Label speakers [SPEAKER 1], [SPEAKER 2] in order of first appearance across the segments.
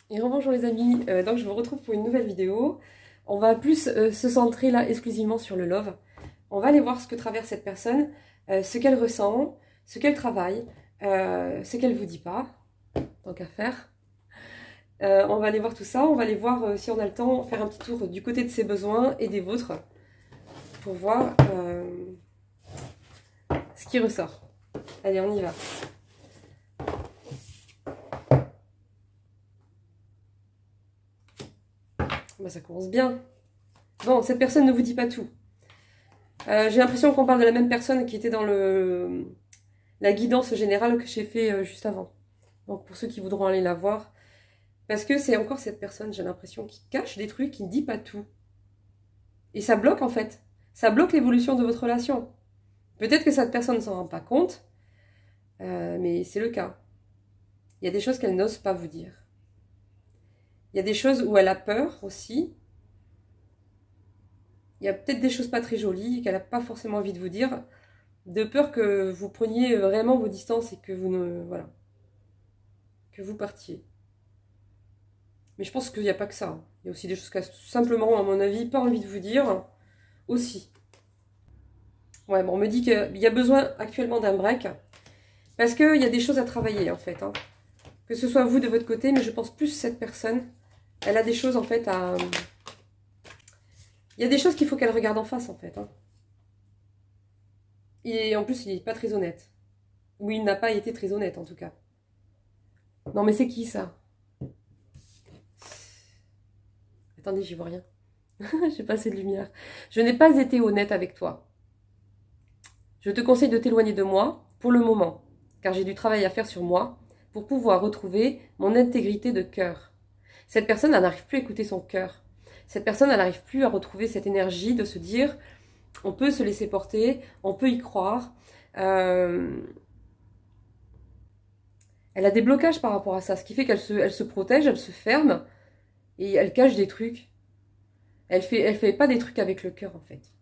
[SPEAKER 1] Et rebonjour les amis, donc je vous retrouve pour une nouvelle vidéo. On va plus se centrer là exclusivement sur le love. On va aller voir ce que traverse cette personne, ce qu'elle ressent, ce qu'elle travaille, ce qu'elle vous dit pas, tant qu'à faire. On va aller voir tout ça, on va aller voir si on a le temps, faire un petit tour du côté de ses besoins et des vôtres, pour voir ce qui ressort. Allez, on y va. Bah, ça commence bien. Bon, cette personne ne vous dit pas tout. J'ai l'impression qu'on parle de la même personne qui était dans la guidance générale que j'ai fait juste avant. Donc pour ceux qui voudront aller la voir. Parce que c'est encore cette personne, j'ai l'impression, qui cache des trucs, qui ne dit pas tout. Et ça bloque en fait. Ça bloque l'évolution de votre relation. Peut-être que cette personne ne s'en rend pas compte, mais c'est le cas. Il y a des choses qu'elle n'ose pas vous dire. Il y a des choses où elle a peur aussi. Il y a peut-être des choses pas très jolies qu'elle n'a pas forcément envie de vous dire, de peur que vous preniez vraiment vos distances et que vous ne, voilà, que vous partiez. Mais je pense qu'il n'y a pas que ça. Il y a aussi des choses qu'elle a tout simplement, à mon avis, pas envie de vous dire aussi. Ouais, bon, on me dit qu'il y a besoin actuellement d'un break parce qu'il y a des choses à travailler en fait. Hein. Que ce soit vous de votre côté, mais je pense plus cette personne, elle a des choses en fait à... Il y a des choses qu'il faut qu'elle regarde en face, en fait. Hein. Et en plus, il n'est pas très honnête. Ou il n'a pas été très honnête, en tout cas. Non, mais c'est qui, ça? Attendez, j'y vois rien. J'ai pas assez de lumière. Je n'ai pas été honnête avec toi. Je te conseille de t'éloigner de moi, pour le moment, car j'ai du travail à faire sur moi, pour pouvoir retrouver mon intégrité de cœur. Cette personne, elle n'arrive plus à écouter son cœur. Cette personne, elle n'arrive plus à retrouver cette énergie de se dire, on peut se laisser porter, on peut y croire. Elle a des blocages par rapport à ça, ce qui fait qu'elle se protège, elle se ferme et elle cache des trucs. Elle fait pas des trucs avec le cœur en fait.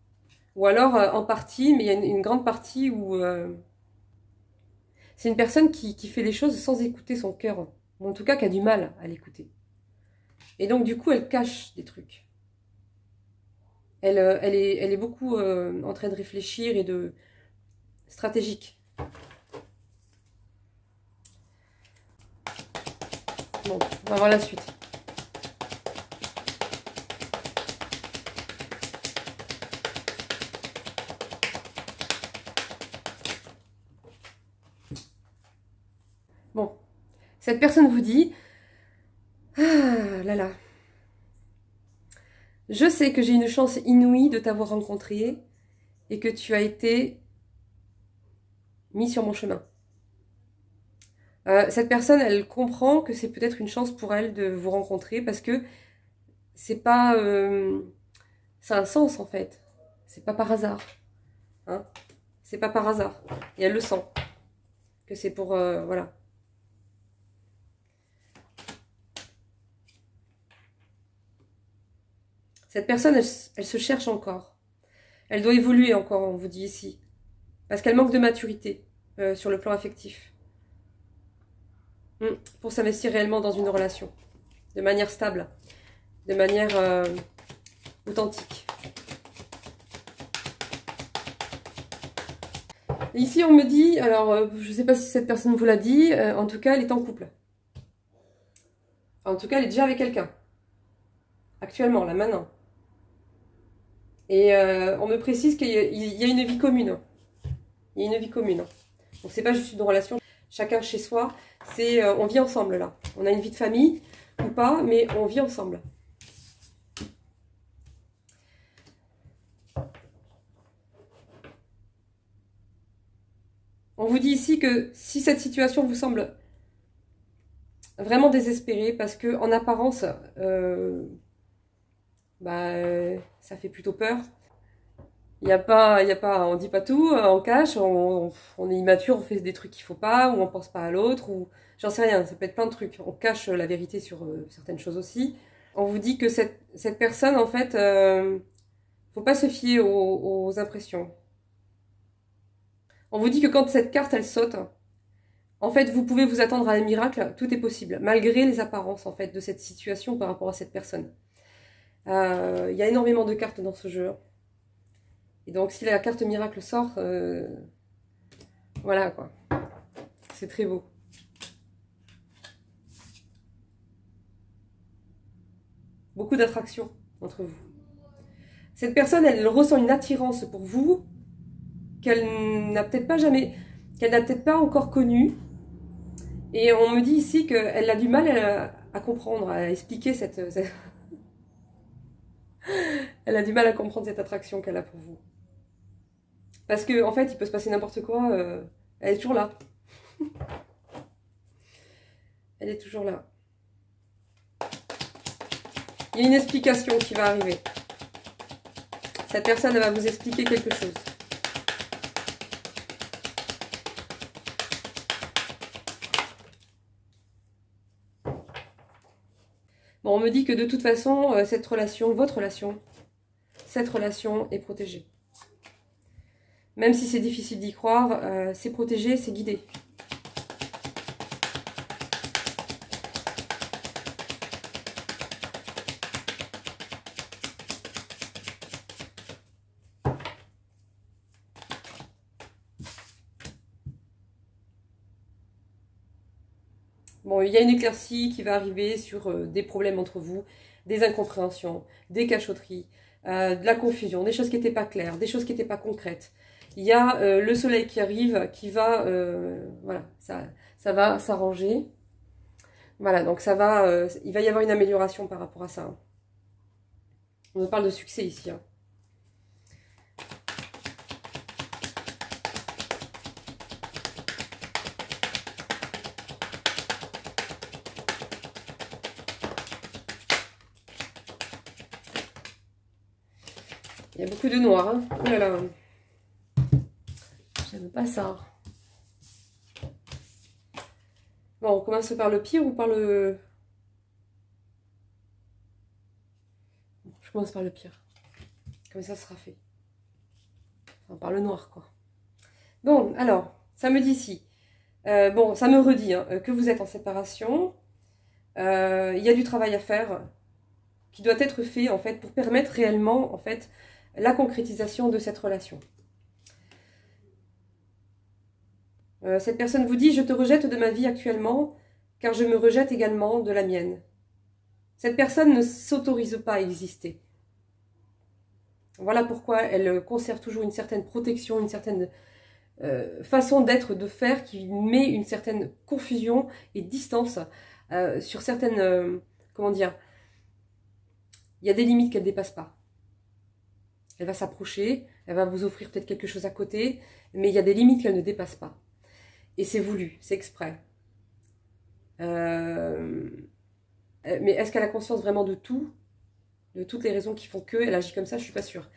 [SPEAKER 1] Ou alors en partie, mais il y a une grande partie où c'est une personne qui fait des choses sans écouter son cœur, ou en tout cas qui a du mal à l'écouter. Et donc du coup, elle cache des trucs. Elle est beaucoup en train de réfléchir et de stratégique. Bon, on va voir la suite. Bon, cette personne vous dit, ah là là, je sais que j'ai une chance inouïe de t'avoir rencontré et que tu as été mis sur mon chemin. Cette personne, elle comprend que c'est peut-être une chance pour elle de vous rencontrer parce que c'est pas... ça a un sens en fait. C'est pas par hasard. Hein, c'est pas par hasard. Et elle le sent. Que c'est pour... voilà. Cette personne, elle se cherche encore. Elle doit évoluer encore, on vous dit ici. Parce qu'elle manque de maturité sur le plan affectif. Pour s'investir réellement dans une relation. De manière stable. De manière authentique. Et ici, on me dit, alors je ne sais pas si cette personne vous l'a dit, en tout cas, elle est en couple. En tout cas, elle est déjà avec quelqu'un. Actuellement, là, maintenant. Et on me précise qu'il y a une vie commune. Il y a une vie commune. Donc c'est pas juste une relation, chacun chez soi, c'est on vit ensemble là. On a une vie de famille ou pas, mais on vit ensemble. On vous dit ici que si cette situation vous semble vraiment désespérée, parce que en apparence, ça fait plutôt peur. Il y a pas, on dit pas tout, on cache, on est immature, on fait des trucs qu'il faut pas, ou on pense pas à l'autre, ou j'en sais rien, ça peut être plein de trucs. On cache la vérité sur certaines choses aussi. On vous dit que cette personne, en fait, faut pas se fier aux impressions. On vous dit que quand cette carte, elle saute, En fait, vous pouvez vous attendre à un miracle, tout est possible, malgré les apparences, en fait, de cette situation par rapport à cette personne. Il y a énormément de cartes dans ce jeu. Et donc, si la carte miracle sort, voilà, quoi. C'est très beau. Beaucoup d'attraction entre vous. Cette personne, elle ressent une attirance pour vous qu'elle n'a peut-être pas jamais, qu'elle n'a peut-être pas encore connue. Et on me dit ici qu'elle a du mal à comprendre, à expliquer cette... Elle a du mal à comprendre cette attraction qu'elle a pour vous. Parce qu'en fait, il peut se passer n'importe quoi. Elle est toujours là. Elle est toujours là. Il y a une explication qui va arriver. Cette personne, elle va vous expliquer quelque chose. Bon, on me dit que de toute façon, cette relation, votre relation, cette relation est protégée. Même si c'est difficile d'y croire, c'est protégé, c'est guidé. Bon, il y a une éclaircie qui va arriver sur des problèmes entre vous, des incompréhensions, des cachotteries, de la confusion, des choses qui n'étaient pas claires, des choses qui n'étaient pas concrètes. Il y a le soleil qui arrive, qui va, voilà, ça va s'arranger. Voilà, donc ça va, il va y avoir une amélioration par rapport à ça. Hein. On me parle de succès ici. Hein. Il y a beaucoup de noir. Hein. Oh là là. J'aime pas ça. Bon, on commence par le pire ou par le... Je commence par le pire. Comme ça sera fait. Enfin, par le noir, quoi. Bon, alors, ça me dit ici. Bon, ça me redit hein, que vous êtes en séparation. Il y a du travail à faire qui doit être fait, en fait, pour permettre réellement, en fait, la concrétisation de cette relation. Cette personne vous dit « Je te rejette de ma vie actuellement, car je me rejette également de la mienne. » Cette personne ne s'autorise pas à exister. Voilà pourquoi elle conserve toujours une certaine protection, une certaine façon d'être, de faire, qui met une certaine confusion et distance sur certaines... comment dire? Il y a des limites qu'elle ne dépasse pas. Elle va s'approcher, elle va vous offrir peut-être quelque chose à côté, mais il y a des limites qu'elle ne dépasse pas. Et c'est voulu, c'est exprès. Mais est-ce qu'elle a conscience vraiment de tout? De toutes les raisons qui font qu'elle agit comme ça, je ne suis pas sûre.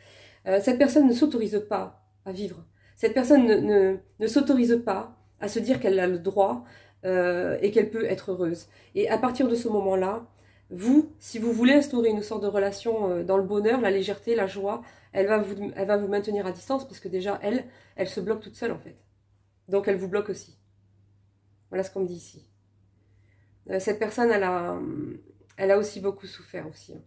[SPEAKER 1] Cette personne ne s'autorise pas à vivre. Cette personne ne s'autorise pas à se dire qu'elle a le droit et qu'elle peut être heureuse. Et à partir de ce moment-là, vous, si vous voulez instaurer une sorte de relation dans le bonheur, la légèreté, la joie, elle va vous maintenir à distance parce que déjà, elle se bloque toute seule en fait. Donc elle vous bloque aussi. Voilà ce qu'on me dit ici. Cette personne, elle a aussi beaucoup souffert aussi. Hein.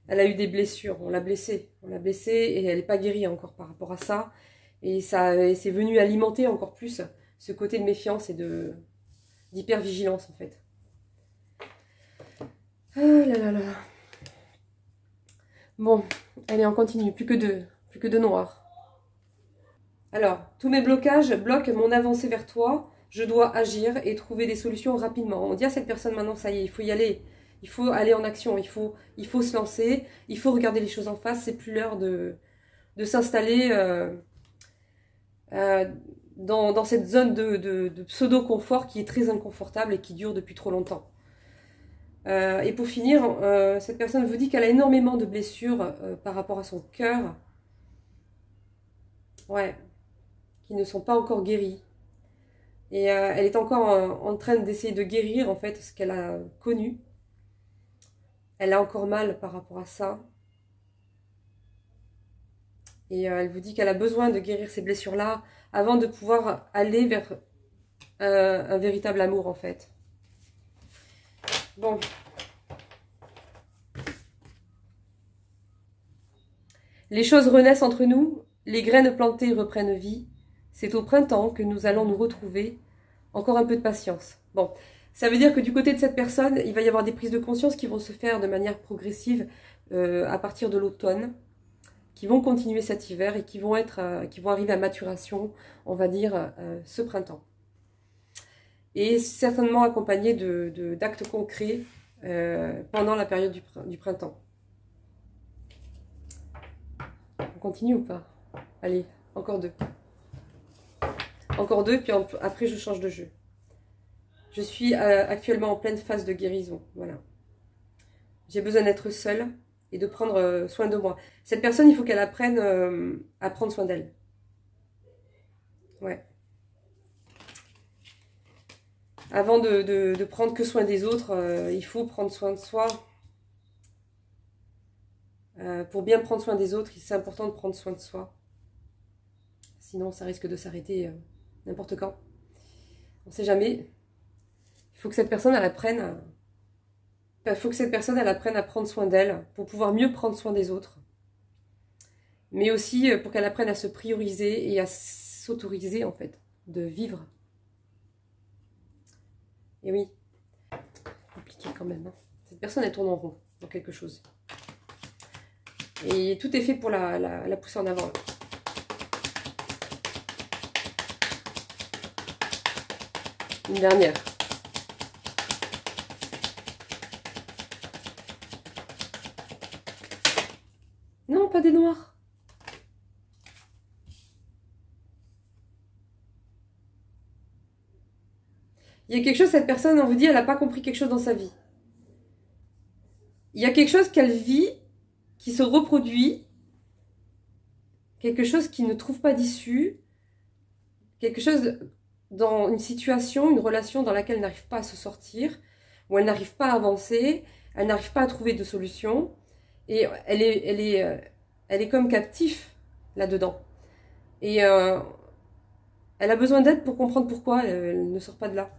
[SPEAKER 1] Elle a eu des blessures, on l'a blessée et elle n'est pas guérie encore par rapport à ça. Et c'est venu alimenter encore plus ce côté de méfiance et d'hypervigilance en fait. Ah là là là. Bon, allez, on continue, plus que deux noirs. Alors, tous mes blocages bloquent mon avancée vers toi. Je dois agir et trouver des solutions rapidement. On dit à cette personne maintenant, ça y est, il faut y aller. Il faut aller en action, il faut se lancer, il faut regarder les choses en face. C'est plus l'heure de s'installer dans cette zone de pseudo-confort qui est très inconfortable et qui dure depuis trop longtemps. Et pour finir, cette personne vous dit qu'elle a énormément de blessures par rapport à son cœur. Ouais, qui ne sont pas encore guéries. Et elle est encore en train d'essayer de guérir en fait ce qu'elle a connu. Elle a encore mal par rapport à ça. Et elle vous dit qu'elle a besoin de guérir ces blessures-là avant de pouvoir aller vers un véritable amour en fait. Bon. Les choses renaissent entre nous, les graines plantées reprennent vie. C'est au printemps que nous allons nous retrouver. Encore un peu de patience. Bon, ça veut dire que du côté de cette personne, il va y avoir des prises de conscience qui vont se faire de manière progressive à partir de l'automne, qui vont continuer cet hiver et qui vont arriver à maturation, on va dire, ce printemps. Et certainement accompagné d'actes concrets pendant la période du printemps. On continue ou pas? Allez, encore deux. Encore deux, puis après je change de jeu. Je suis actuellement en pleine phase de guérison. Voilà. J'ai besoin d'être seule et de prendre soin de moi. Cette personne, il faut qu'elle apprenne à prendre soin d'elle. Ouais. Avant de prendre que soin des autres, il faut prendre soin de soi. Pour bien prendre soin des autres, c'est important de prendre soin de soi. Sinon, ça risque de s'arrêter n'importe quand. On ne sait jamais. Il faut que cette personne, elle apprenne à prendre soin d'elle pour pouvoir mieux prendre soin des autres. Mais aussi pour qu'elle apprenne à se prioriser et à s'autoriser, en fait, de vivre. Et oui, compliqué quand même. Hein. Cette personne, elle tourne en rond dans quelque chose. Et tout est fait pour la pousser en avant. Là. Une dernière. Non, pas des noirs. Il y a quelque chose, cette personne, on vous dit, elle n'a pas compris quelque chose dans sa vie. Il y a quelque chose qu'elle vit, qui se reproduit, quelque chose qui ne trouve pas d'issue, quelque chose dans une situation, une relation dans laquelle elle n'arrive pas à se sortir, où elle n'arrive pas à avancer, elle n'arrive pas à trouver de solution, et elle est comme captive là-dedans. Et elle a besoin d'aide pour comprendre pourquoi elle ne sort pas de là.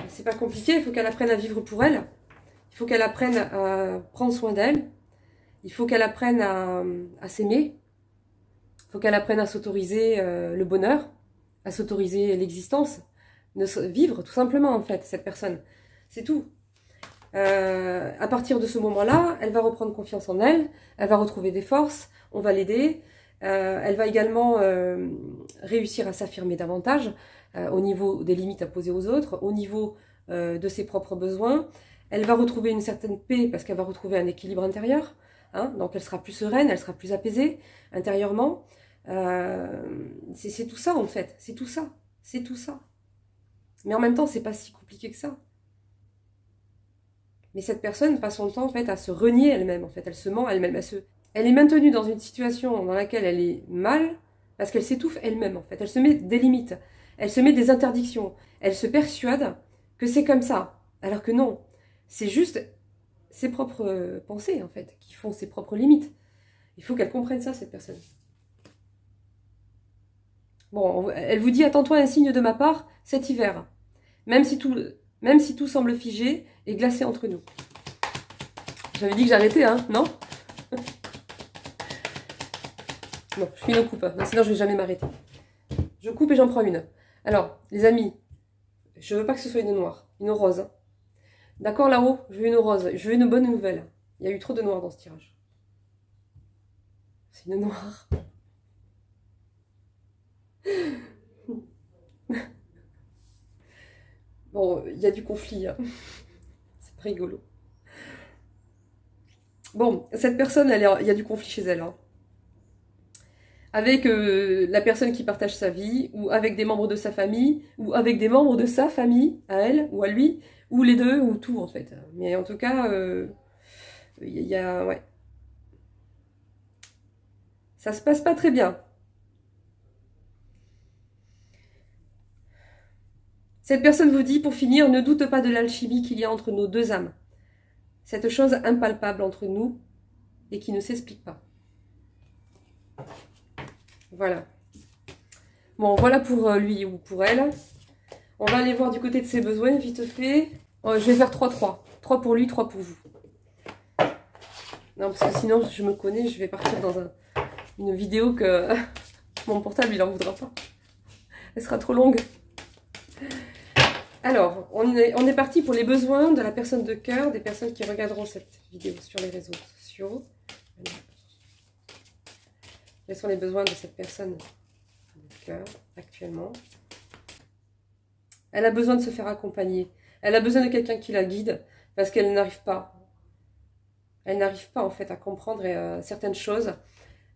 [SPEAKER 1] C'est pas compliqué, il faut qu'elle apprenne à vivre pour elle. Il faut qu'elle apprenne à prendre soin d'elle. Il faut qu'elle apprenne à s'aimer. Il faut qu'elle apprenne à s'autoriser le bonheur, à s'autoriser l'existence. Vivre, tout simplement, en fait, cette personne. C'est tout. À partir de ce moment-là, elle va reprendre confiance en elle. Elle va retrouver des forces. On va l'aider. Elle va également réussir à s'affirmer davantage au niveau des limites à poser aux autres, au niveau de ses propres besoins. Elle va retrouver une certaine paix parce qu'elle va retrouver un équilibre intérieur. Hein, donc elle sera plus sereine, elle sera plus apaisée intérieurement. C'est tout ça en fait, c'est tout ça, c'est tout ça. Mais en même temps, c'est pas si compliqué que ça. Mais cette personne passe son temps en fait à se renier elle-même. En fait, elle se ment elle-même. Elle est maintenue dans une situation dans laquelle elle est mal parce qu'elle s'étouffe elle-même en fait. Elle se met des limites, elle se met des interdictions, elle se persuade que c'est comme ça, alors que non. C'est juste ses propres pensées, en fait, qui font ses propres limites. Il faut qu'elle comprenne ça, cette personne. Bon, elle vous dit, attends-toi un signe de ma part cet hiver. Même si tout semble figé et glacé entre nous. J'avais dit que j'arrêtais, hein, non? Non, je finis une coupe, hein, sinon je ne vais jamais m'arrêter. Je coupe et j'en prends une. Alors, les amis, je veux pas que ce soit une noire, une rose. Hein. D'accord, là-haut, je veux une rose. Je veux une bonne nouvelle. Il y a eu trop de noirs dans ce tirage. C'est une noire. Bon, il y a du conflit. Hein. C'est pas rigolo. Bon, cette personne, il y a du conflit chez elle. Hein. Avec la personne qui partage sa vie, ou avec des membres de sa famille, ou avec des membres de sa famille, à elle, ou à lui, ou les deux, ou tout en fait. Mais en tout cas, ouais. Ça se passe pas très bien. Cette personne vous dit, pour finir, ne doute pas de l'alchimie qu'il y a entre nos deux âmes. Cette chose impalpable entre nous et qui ne s'explique pas. Voilà. Bon, voilà pour lui ou pour elle. On va aller voir du côté de ses besoins, vite fait. Je vais faire 3-3. 3 pour lui, 3 pour vous. Non, parce que sinon, je me connais, je vais partir dans une vidéo que mon portable, il en voudra pas. Elle sera trop longue. Alors, on est parti pour les besoins de la personne de cœur, des personnes qui regarderont cette vidéo sur les réseaux sociaux. Quels sont les besoins de cette personne de cœur actuellement? Elle a besoin de se faire accompagner. Elle a besoin de quelqu'un qui la guide parce qu'elle n'arrive pas. Elle n'arrive pas en fait à comprendre certaines choses,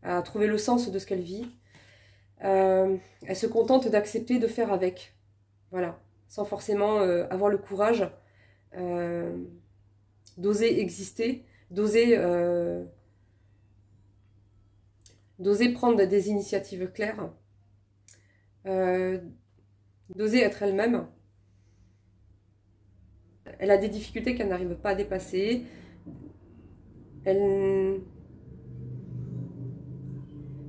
[SPEAKER 1] à trouver le sens de ce qu'elle vit. Elle se contente d'accepter de faire avec. Voilà. Sans forcément avoir le courage d'oser exister, d'oser prendre des initiatives claires, d'oser être elle-même. Elle a des difficultés qu'elle n'arrive pas à dépasser. Elle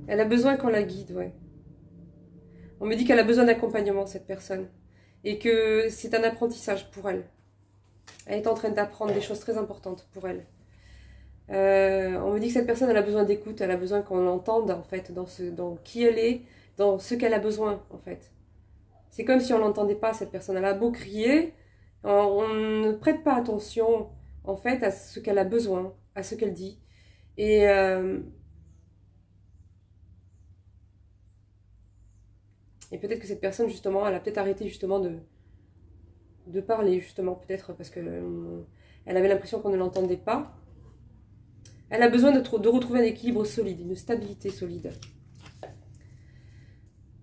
[SPEAKER 1] a besoin qu'on la guide, ouais. On me dit qu'elle a besoin d'accompagnement, cette personne. Et que c'est un apprentissage pour elle. Elle est en train d'apprendre des choses très importantes pour elle. On me dit que cette personne, elle a besoin d'écoute, elle a besoin qu'on l'entende, en fait, dans qui elle est, dans ce qu'elle a besoin, en fait. C'est comme si on l'entendait pas, cette personne. Elle a beau crier, on ne prête pas attention, en fait, à ce qu'elle a besoin, à ce qu'elle dit. Et peut-être que cette personne, justement, elle a peut-être arrêté, justement, de parler, justement, peut-être, parce que elle avait l'impression qu'on ne l'entendait pas. Elle a besoin de retrouver un équilibre solide, une stabilité solide.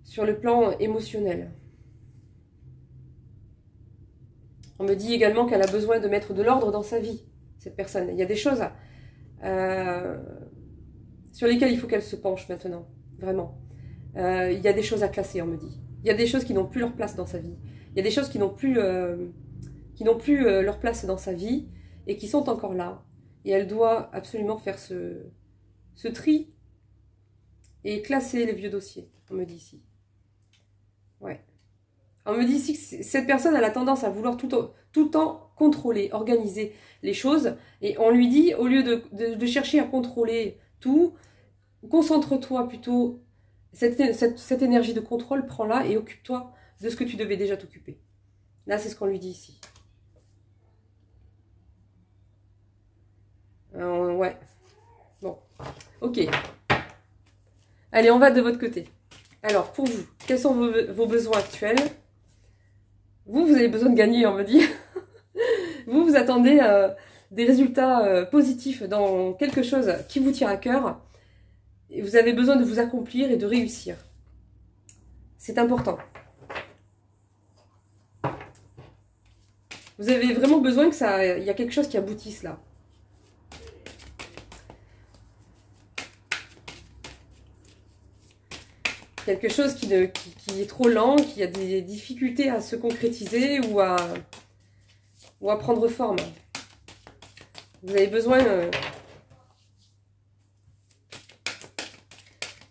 [SPEAKER 1] Sur le plan émotionnel. On me dit également qu'elle a besoin de mettre de l'ordre dans sa vie, cette personne. Il y a des choses sur lesquelles il faut qu'elle se penche maintenant, vraiment. Il y a des choses à classer, on me dit. Il y a des choses qui n'ont plus leur place dans sa vie. Il y a des choses qui n'ont plus leur place dans sa vie et qui sont encore là. Et elle doit absolument faire ce tri et classer les vieux dossiers, on me dit ici. Ouais. On me dit ici que cette personne, elle a tendance à vouloir tout le temps contrôler, organiser les choses. Et on lui dit, au lieu de chercher à contrôler tout, concentre-toi plutôt, cette énergie de contrôle, prends-la et occupe-toi de ce que tu devais déjà t'occuper. Là, c'est ce qu'on lui dit ici. Ouais. Bon. Ok. Allez, on va de votre côté. Alors, pour vous, quels sont vos besoins actuels? Vous avez besoin de gagner, on me dit. Vous attendez des résultats positifs dans quelque chose qui vous tient à cœur. Et vous avez besoin de vous accomplir et de réussir. C'est important. Vous avez vraiment besoin qu'il y a quelque chose qui aboutisse là. Quelque chose qui est trop lent, qui a des difficultés à se concrétiser ou à prendre forme. Vous avez besoin...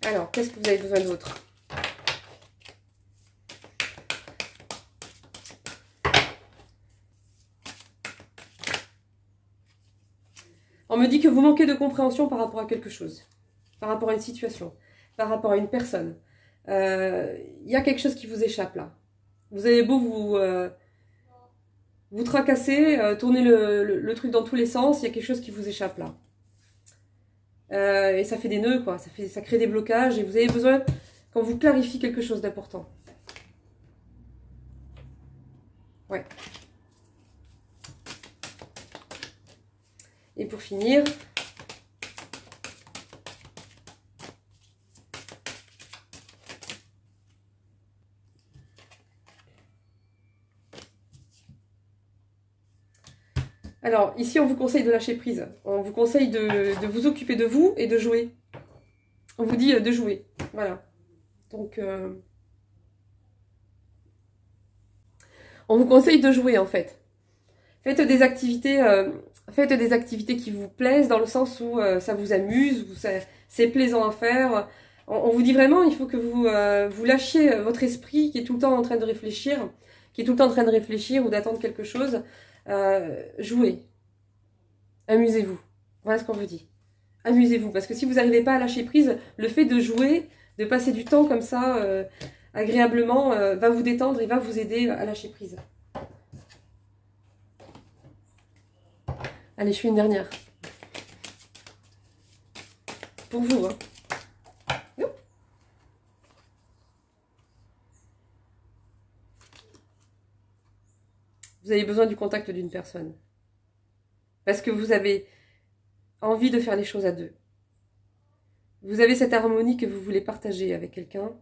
[SPEAKER 1] Alors, qu'est-ce que vous avez besoin d'autre? On me dit que vous manquez de compréhension par rapport à quelque chose, par rapport à une situation, par rapport à une personne. Il y a quelque chose qui vous échappe là. Vous avez beau vous tracasser, tourner le truc dans tous les sens, il y a quelque chose qui vous échappe là. Et ça fait des nœuds, quoi. Ça crée des blocages et vous avez besoin qu'on vous clarifie quelque chose d'important. Ouais. Et pour finir... Alors, ici, on vous conseille de lâcher prise. On vous conseille de vous occuper de vous et de jouer. On vous dit de jouer. Voilà. Donc, on vous conseille de jouer, en fait. Faites des activités qui vous plaisent, dans le sens où ça vous amuse, c'est plaisant à faire. On vous dit vraiment, il faut que vous lâchiez votre esprit qui est tout le temps en train de réfléchir, ou d'attendre quelque chose. Jouez. Amusez-vous. Voilà ce qu'on vous dit. Amusez-vous. Parce que si vous n'arrivez pas à lâcher prise, le fait de jouer, de passer du temps comme ça, agréablement, va vous détendre et va vous aider à lâcher prise. Allez, je fais une dernière. Pour vous, hein. Vous avez besoin du contact d'une personne. Parce que vous avez envie de faire les choses à deux. Vous avez cette harmonie que vous voulez partager avec quelqu'un.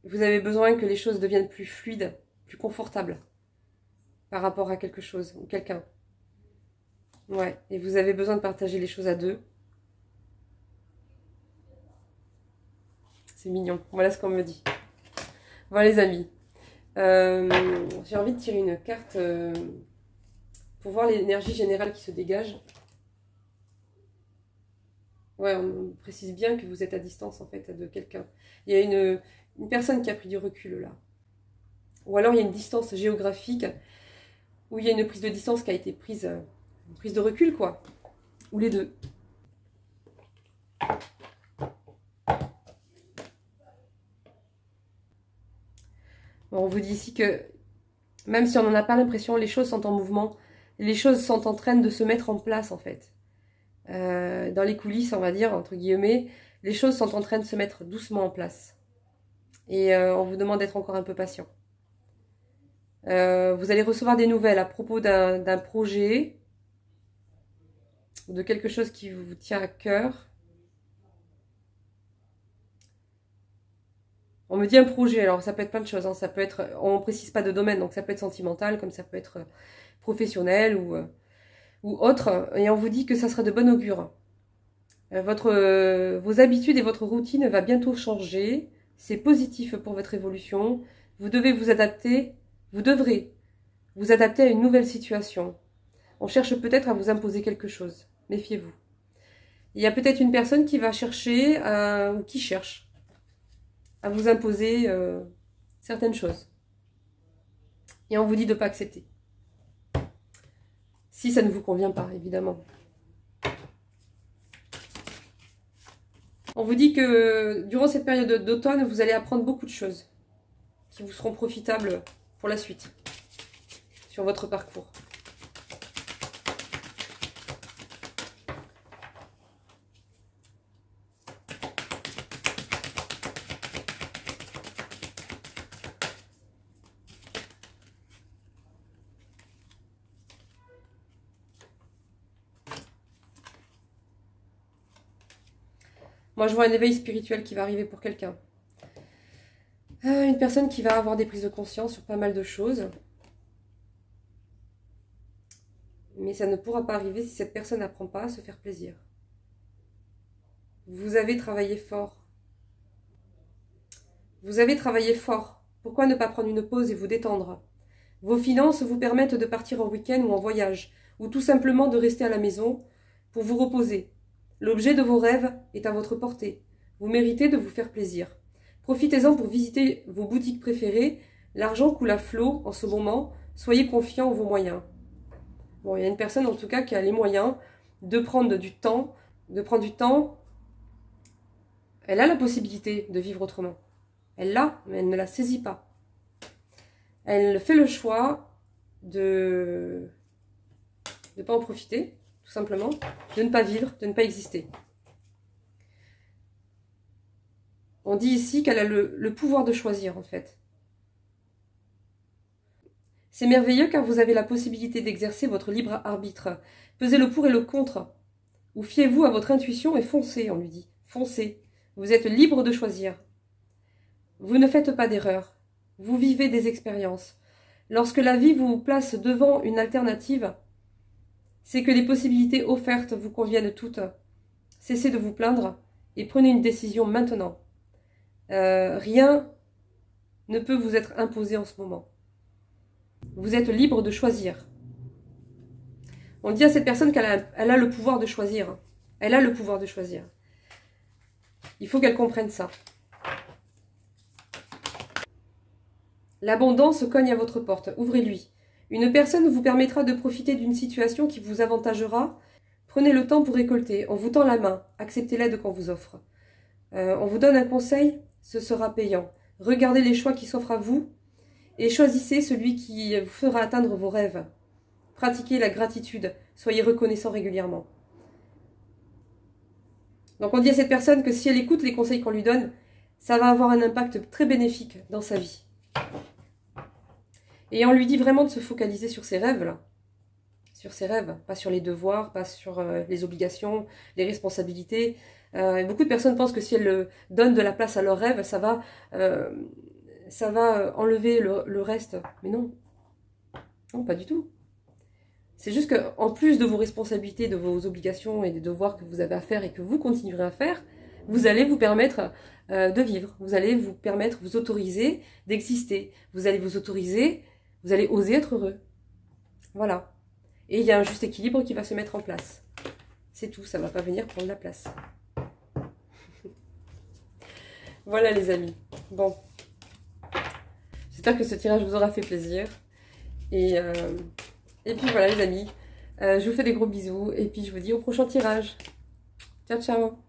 [SPEAKER 1] Vous avez besoin que les choses deviennent plus fluides, plus confortables par rapport à quelque chose ou quelqu'un. Ouais, et vous avez besoin de partager les choses à deux. C'est mignon. Voilà ce qu'on me dit. Voilà les amis. J'ai envie de tirer une carte pour voir l'énergie générale qui se dégage. Ouais, on précise bien que vous êtes à distance en fait de quelqu'un. Il y a une personne qui a pris du recul là. Ou alors il y a une distance géographique où il y a une prise de distance qui a été prise, une prise de recul quoi. Ou les deux. Bon, on vous dit ici que même si on n'en a pas l'impression, les choses sont en mouvement. Les choses sont en train de se mettre en place en fait. Dans les coulisses, on va dire, entre guillemets, les choses sont en train de se mettre doucement en place. Et on vous demande d'être encore un peu patient. Vous allez recevoir des nouvelles à propos d'un projet, ou de quelque chose qui vous tient à cœur. On me dit un projet, alors ça peut être plein de choses, hein. Ça peut être, on ne précise pas de domaine, donc ça peut être sentimental, comme ça peut être professionnel ou autre. Et on vous dit que ça sera de bon augure. Vos habitudes et votre routine va bientôt changer. C'est positif pour votre évolution. Vous devez vous adapter, vous devrez vous adapter à une nouvelle situation. On cherche peut-être à vous imposer quelque chose. Méfiez-vous. Il y a peut-être une personne qui va chercher, ou qui cherche à vous imposer certaines choses. Et on vous dit de ne pas accepter. Si ça ne vous convient pas, évidemment. On vous dit que durant cette période d'automne, vous allez apprendre beaucoup de choses qui vous seront profitables pour la suite, sur votre parcours. Moi, je vois un éveil spirituel qui va arriver pour quelqu'un. Une personne qui va avoir des prises de conscience sur pas mal de choses. Mais ça ne pourra pas arriver si cette personne n'apprend pas à se faire plaisir. Vous avez travaillé fort. Vous avez travaillé fort. Pourquoi ne pas prendre une pause et vous détendre? Vos finances vous permettent de partir en week-end ou en voyage, ou tout simplement de rester à la maison pour vous reposer. L'objet de vos rêves est à votre portée. Vous méritez de vous faire plaisir. Profitez-en pour visiter vos boutiques préférées. L'argent coule à flot en ce moment. Soyez confiants en vos moyens. Bon, il y a une personne en tout cas qui a les moyens de prendre du temps. Elle a la possibilité de vivre autrement. Elle l'a, mais elle ne la saisit pas. Elle fait le choix de ne pas en profiter, tout simplement, de ne pas vivre, de ne pas exister. On dit ici qu'elle a le pouvoir de choisir, en fait. C'est merveilleux car vous avez la possibilité d'exercer votre libre arbitre. Pesez le pour et le contre. Ou fiez-vous à votre intuition et foncez, on lui dit. Foncez. Vous êtes libre de choisir. Vous ne faites pas d'erreur. Vous vivez des expériences. Lorsque la vie vous place devant une alternative, c'est que les possibilités offertes vous conviennent toutes. Cessez de vous plaindre et prenez une décision maintenant. Rien ne peut vous être imposé en ce moment. Vous êtes libre de choisir. On dit à cette personne qu'elle a le pouvoir de choisir. Elle a le pouvoir de choisir. Il faut qu'elle comprenne ça. L'abondance cogne à votre porte. Ouvrez-lui. Une personne vous permettra de profiter d'une situation qui vous avantagera. Prenez le temps pour récolter. On vous tend la main. Acceptez l'aide qu'on vous offre. On vous donne un conseil. Ce sera payant. Regardez les choix qui s'offrent à vous et choisissez celui qui vous fera atteindre vos rêves. Pratiquez la gratitude. Soyez reconnaissant régulièrement. Donc on dit à cette personne que si elle écoute les conseils qu'on lui donne, ça va avoir un impact très bénéfique dans sa vie. Et on lui dit vraiment de se focaliser sur ses rêves, là. Sur ses rêves, pas sur les devoirs, pas sur les obligations, les responsabilités. Et beaucoup de personnes pensent que si elles donnent de la place à leurs rêves, ça va enlever le reste. Mais non. Non, pas du tout. C'est juste qu'en plus de vos responsabilités, de vos obligations et des devoirs que vous avez à faire et que vous continuerez à faire, vous allez vous permettre de vivre. Vous allez vous permettre, vous autoriser d'exister. Vous allez vous autoriser, vous allez oser être heureux. Voilà. Et il y a un juste équilibre qui va se mettre en place. C'est tout, ça ne va pas venir prendre la place. Voilà les amis. Bon. J'espère que ce tirage vous aura fait plaisir. Et puis voilà les amis. Je vous fais des gros bisous. Et puis je vous dis au prochain tirage. Ciao, ciao.